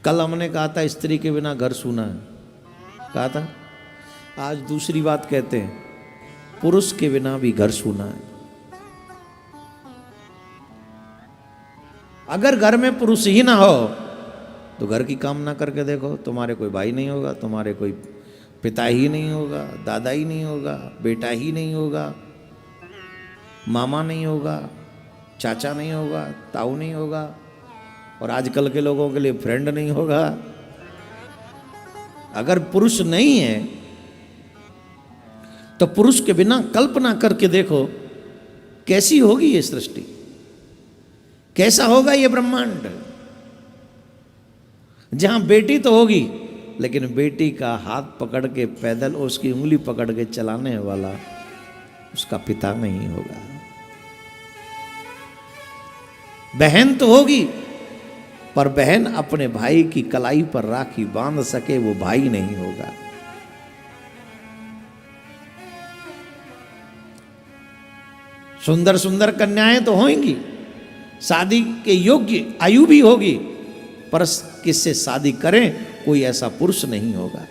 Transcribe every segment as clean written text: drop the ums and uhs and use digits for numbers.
कल हमने कहा था स्त्री के बिना घर सूना है, कहा था। आज दूसरी बात कहते हैं, पुरुष के बिना भी घर सूना है। अगर घर में पुरुष ही ना हो तो घर की कामना करके देखो, तुम्हारे कोई भाई नहीं होगा, तुम्हारे कोई पिता ही नहीं होगा, दादा ही नहीं होगा, बेटा ही नहीं होगा, मामा नहीं होगा, चाचा नहीं होगा, ताऊ नहीं होगा, और आजकल के लोगों के लिए फ्रेंड नहीं होगा। अगर पुरुष नहीं है तो पुरुष के बिना कल्पना करके देखो कैसी होगी ये सृष्टि, कैसा होगा ये ब्रह्मांड। जहां बेटी तो होगी लेकिन बेटी का हाथ पकड़ के पैदल, उसकी उंगली पकड़ के चलाने वाला उसका पिता नहीं होगा। बहन तो होगी पर बहन अपने भाई की कलाई पर राखी बांध सके वो भाई नहीं होगा। सुंदर सुंदर कन्याएं तो होंगी, शादी के योग्य आयु भी होगी, पर किससे शादी करें कोई ऐसा पुरुष नहीं होगा।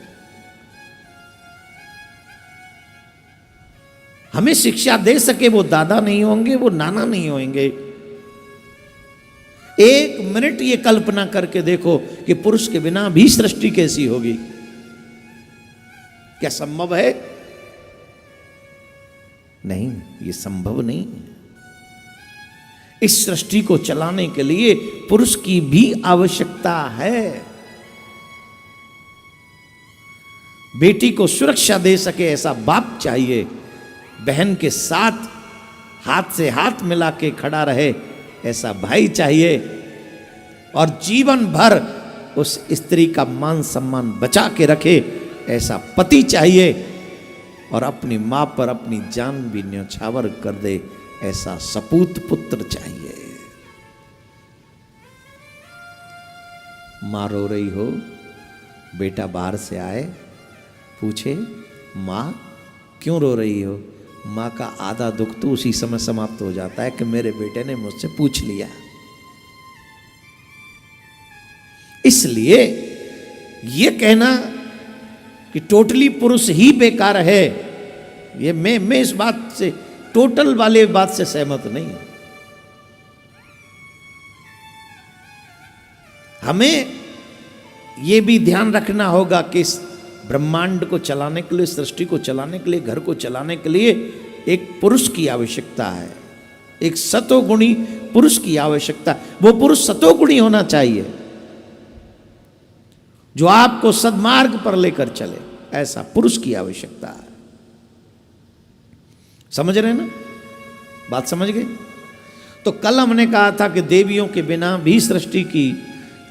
हमें शिक्षा दे सके वो दादा नहीं होंगे, वो नाना नहीं होंगे। एक मिनट ये कल्पना करके देखो कि पुरुष के बिना भी सृष्टि कैसी होगी। क्या संभव है? नहीं, ये संभव नहीं है। इस सृष्टि को चलाने के लिए पुरुष की भी आवश्यकता है। बेटी को सुरक्षा दे सके ऐसा बाप चाहिए, बहन के साथ हाथ से हाथ मिला के खड़ा रहे ऐसा भाई चाहिए, और जीवन भर उस स्त्री का मान सम्मान बचा के रखे ऐसा पति चाहिए, और अपनी मां पर अपनी जान भी न्यौछावर कर दे ऐसा सपूत पुत्र चाहिए। मां रो रही हो, बेटा बाहर से आए, पूछे मां क्यों रो रही हो? मां का आधा दुख तो उसी समय समाप्त हो जाता है कि मेरे बेटे ने मुझसे पूछ लिया। इसलिए ये कहना कि टोटली पुरुष ही बेकार है, ये मैं इस बात से, टोटल वाले बात से सहमत नहीं हूं। हमें यह भी ध्यान रखना होगा कि इस ब्रह्मांड को चलाने के लिए, सृष्टि को चलाने के लिए, घर को चलाने के लिए एक पुरुष की आवश्यकता है, एक सतोगुणी पुरुष की आवश्यकता। वो पुरुष सतोगुणी होना चाहिए जो आपको सद्मार्ग पर लेकर चले, ऐसा पुरुष की आवश्यकता है। समझ रहे ना बात? समझ गए? तो कल हमने कहा था कि देवियों के बिना भी सृष्टि की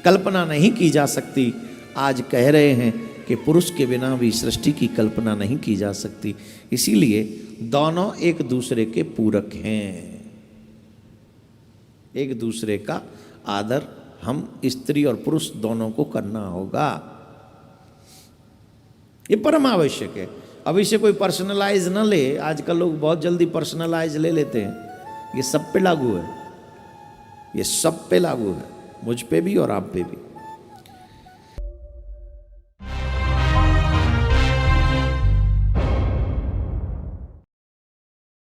कल्पना नहीं की जा सकती। आज कह रहे हैं कि पुरुष के बिना भी सृष्टि की कल्पना नहीं की जा सकती। इसीलिए दोनों एक दूसरे के पूरक हैं। एक दूसरे का आदर हम स्त्री और पुरुष दोनों को करना होगा, ये परम आवश्यक है। अब इसे कोई पर्सनलाइज न ले, आजकल लोग बहुत जल्दी पर्सनलाइज ले लेते हैं। ये सब पे लागू है, ये सब पे लागू है, मुझ पे भी और आप पे भी।